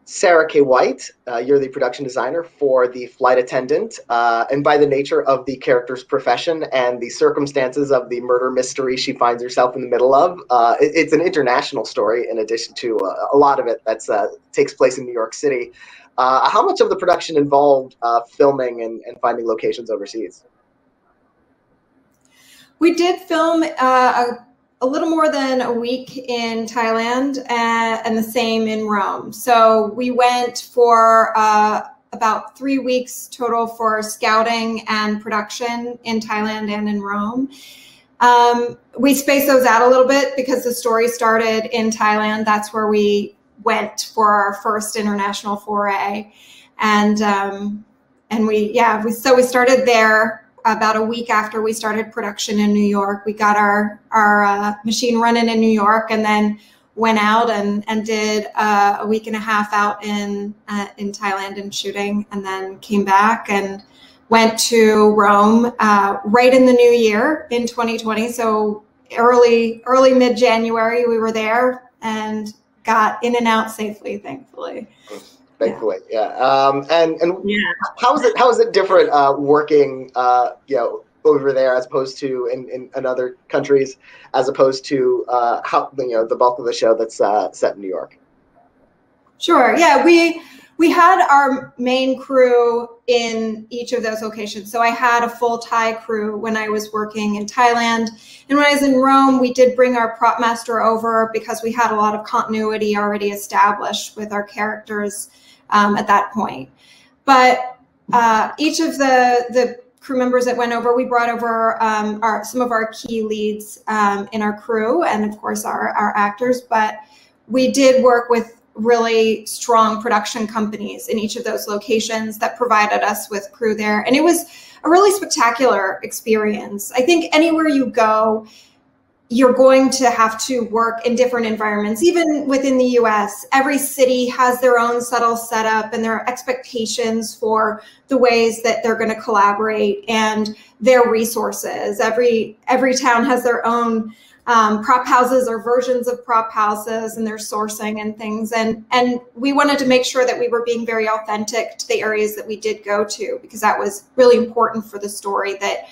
Sara K White, you're the production designer for the Flight Attendant, and by the nature of the character's profession and the circumstances of the murder mystery she finds herself in the middle of, it's an international story in addition to a lot of it that takes place in New York City. How much of the production involved filming and finding locations overseas? We did film a little more than a week in Thailand and the same in Rome. So we went for about 3 weeks total for scouting and production in Thailand and in Rome. We spaced those out a little bit because the story started in Thailand. That's where we went for our first international foray. And we started there about a week after we started production in New York. We got our machine running in New York, and then went out and did a week and a half out in Thailand and shooting, and then came back and went to Rome right in the new year in 2020. So early mid-January we were there and got in and out safely, thankfully. Thankfully, yeah. And yeah. How is it different working over there as opposed to in other countries, as opposed to how the bulk of the show that's set in New York? Sure. Yeah, we had our main crew in each of those locations. So I had a full Thai crew when I was working in Thailand, and when I was in Rome, we did bring our prop master over because we had a lot of continuity already established with our characters at that point. But each of the crew members that went over, we brought over some of our key leads in our crew, and of course our actors. But we did work with really strong production companies in each of those locations that provided us with crew there, and it was a really spectacular experience. I think anywhere you go, you're going to have to work in different environments. Even within the US, every city has their own subtle setup and their expectations for the ways that they're going to collaborate and their resources. Every town has their own prop houses or versions of prop houses and their sourcing and things. And we wanted to make sure that we were being very authentic to the areas that we did go to, because that was really important for the story, that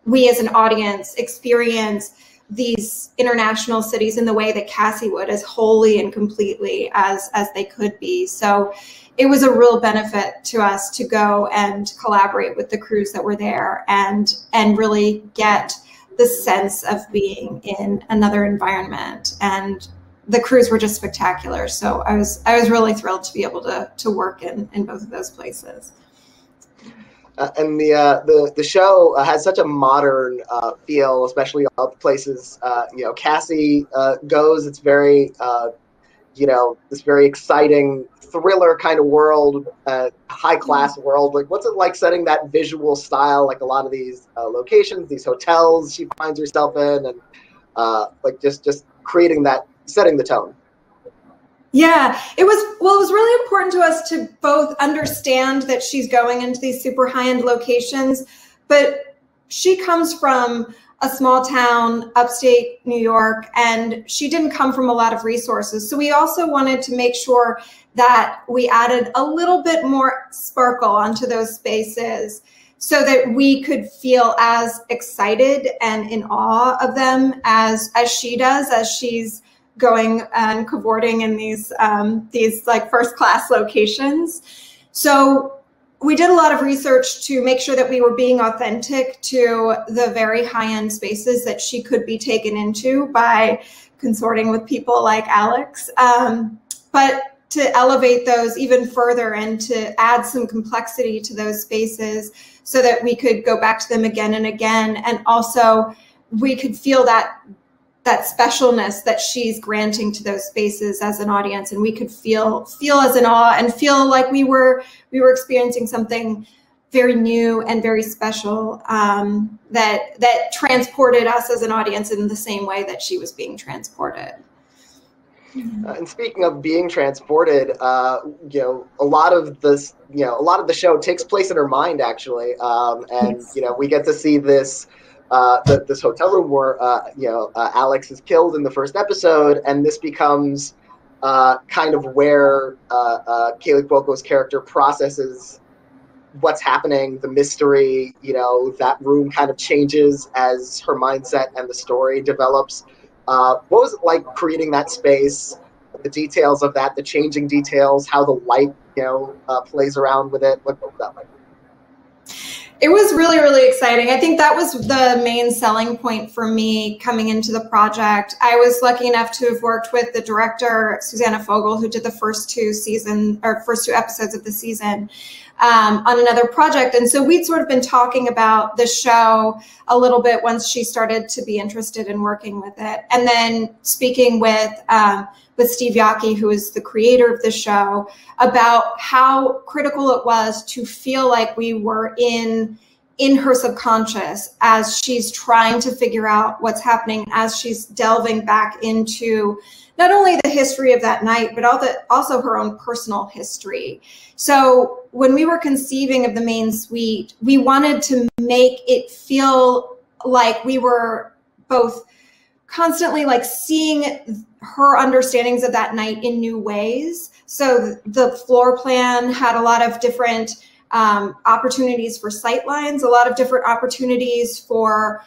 we as an audience experience these international cities in the way that Cassie would, as wholly and completely as they could be. So it was a real benefit to us to go and collaborate with the crews that were there and really get the sense of being in another environment. And the crews were just spectacular. So I was really thrilled to be able to work in both of those places. And the show has such a modern feel, especially all the places Cassie goes. It's very this very exciting thriller kind of world, high class world. Like, what's it like setting that visual style, like a lot of these locations, these hotels she finds herself in, and just creating that, setting the tone? Yeah, it was really important to us to both understand that she's going into these super high-end locations, but she comes from a small town, upstate New York, and she didn't come from a lot of resources. So we also wanted to make sure that we added a little bit more sparkle onto those spaces so that we could feel as excited and in awe of them as she does, as she's going and cavorting in these like first class locations. So we did a lot of research to make sure that we were being authentic to the very high-end spaces that she could be taken into by consorting with people like Alex, but to elevate those even further and to add some complexity to those spaces so that we could go back to them again and again, and also we could feel that specialness that she's granting to those spaces as an audience, and we could feel as in awe and feel like we were experiencing something very new and very special, that transported us as an audience in the same way that she was being transported. And speaking of being transported, a lot of the show takes place in her mind, actually, and yes. We get to see this. This hotel room where Alex is killed in the first episode, and this becomes kind of where Kaley Cuoco's character processes what's happening, the mystery, that room kind of changes as her mindset and the story develops. What was it like creating that space, the details of that, the changing details, how the light, plays around with it? What was that like? It was really, really exciting. I think that was the main selling point for me coming into the project. I was lucky enough to have worked with the director, Susanna Fogel, who did the first two episodes of the season, on another project. And so we'd sort of been talking about the show a little bit once she started to be interested in working with it. And then speaking with Steve Yockey, who is the creator of the show, about how critical it was to feel like we were in her subconscious as she's trying to figure out what's happening, as she's delving back into not only the history of that night, but also her own personal history. So when we were conceiving of the main suite, we wanted to make it feel like we were both constantly like seeing her understandings of that night in new ways. So the floor plan had a lot of different opportunities for sight lines, a lot of different opportunities for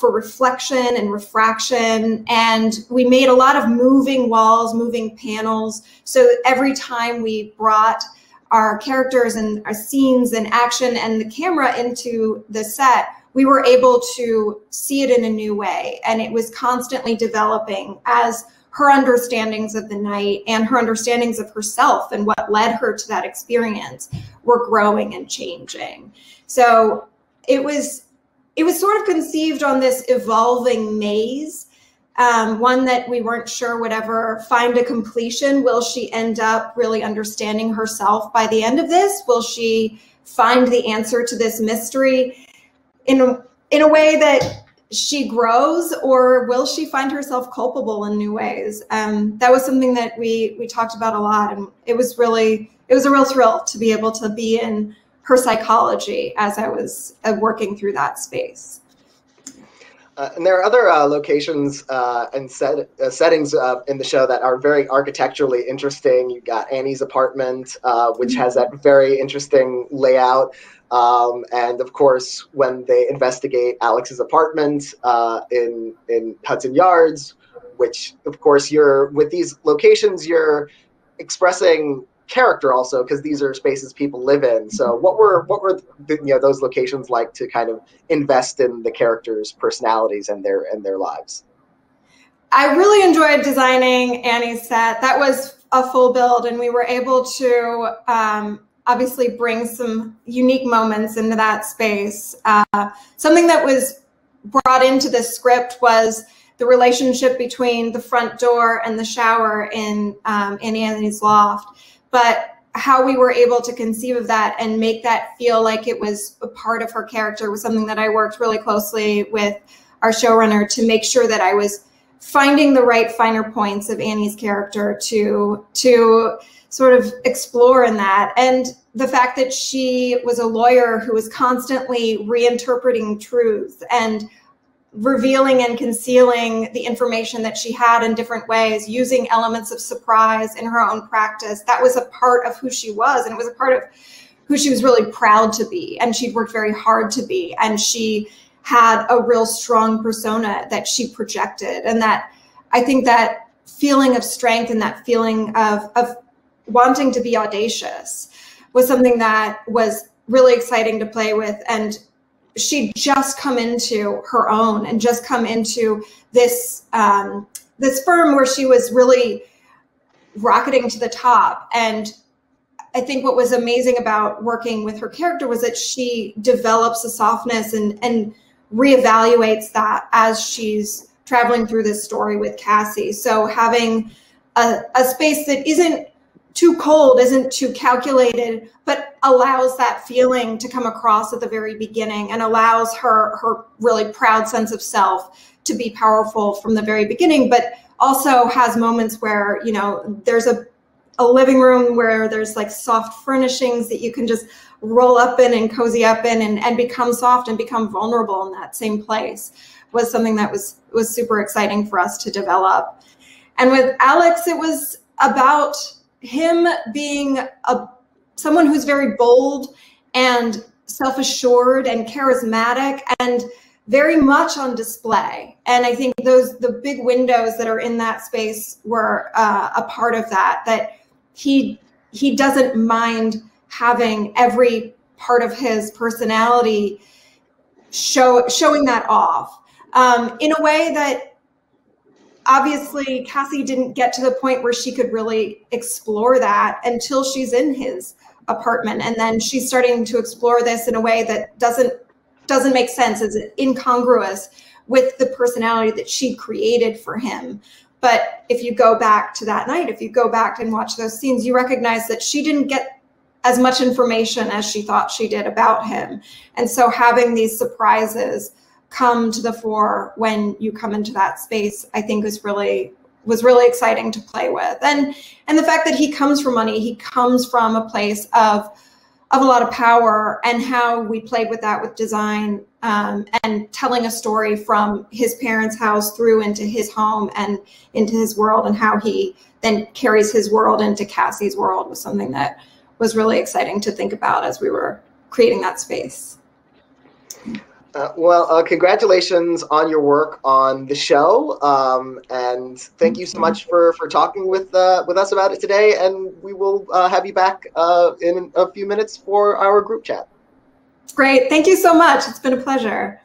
reflection and refraction. And we made a lot of moving walls, moving panels. So every time we brought our characters and our scenes and action and the camera into the set, we were able to see it in a new way. And it was constantly developing as her understandings of the night and her understandings of herself and what led her to that experience were growing and changing. So it was sort of conceived on this evolving maze, one that we weren't sure would ever find a completion. Will she end up really understanding herself by the end of this? Will she find the answer to this mystery in a way that she grows, or will she find herself culpable in new ways? That was something that we talked about a lot, and it was a real thrill to be able to be in her psychology as I was working through that space. And there are other locations and settings in the show that are very architecturally interesting. You've got Annie's apartment, which has that very interesting layout. And of course, when they investigate Alex's apartment in Hudson Yards, which of course with these locations, you're expressing character also, because these are spaces people live in. So what were those locations like to kind of invest in the characters' personalities and their lives? I really enjoyed designing Annie's set. That was a full build, and we were able to obviously bring some unique moments into that space. Something that was brought into the script was the relationship between the front door and the shower in Annie's loft. But how we were able to conceive of that and make that feel like it was a part of her character was something that I worked really closely with our showrunner to make sure that I was finding the right finer points of Annie's character to sort of explore in that. And the fact that she was a lawyer who was constantly reinterpreting truth and revealing and concealing the information that she had in different ways, using elements of surprise in her own practice. That was a part of who she was, and it was a part of who she was really proud to be, and she'd worked very hard to be, and she had a real strong persona that she projected. And that, I think that feeling of strength and that feeling of wanting to be audacious was something that was really exciting to play with. And she'd just come into her own and just come into this this firm where she was really rocketing to the top. And I think what was amazing about working with her character was that she develops a softness and reevaluates that as she's traveling through this story with Cassie. So having a space that isn't too cold, isn't too calculated, but allows that feeling to come across at the very beginning and allows her really proud sense of self to be powerful from the very beginning, but also has moments where, there's a living room where there's like soft furnishings that you can just roll up in and cozy up in and become soft and become vulnerable in that same place, was something that was super exciting for us to develop. And with Alex, it was about him being someone who's very bold and self-assured and charismatic and very much on display. And I think the big windows that are in that space were a part of that he doesn't mind having every part of his personality showing that off in a way that obviously Cassie didn't get to the point where she could really explore that until she's in his apartment. And then she's starting to explore this in a way that doesn't make sense, is incongruous with the personality that she created for him. But if you go back to that night, if you go back and watch those scenes, you recognize that she didn't get as much information as she thought she did about him. And so having these surprises come to the fore when you come into that space, I think was really exciting to play with. And the fact that he comes from money, he comes from a place of a lot of power, and how we played with that with design, and telling a story from his parents' house through into his home and into his world, and how he then carries his world into Cassie's world was something that was really exciting to think about as we were creating that space. Well, congratulations on your work on the show, and thank you so much for talking with us about it today. And we will have you back in a few minutes for our group chat. Great. Thank you so much. It's been a pleasure.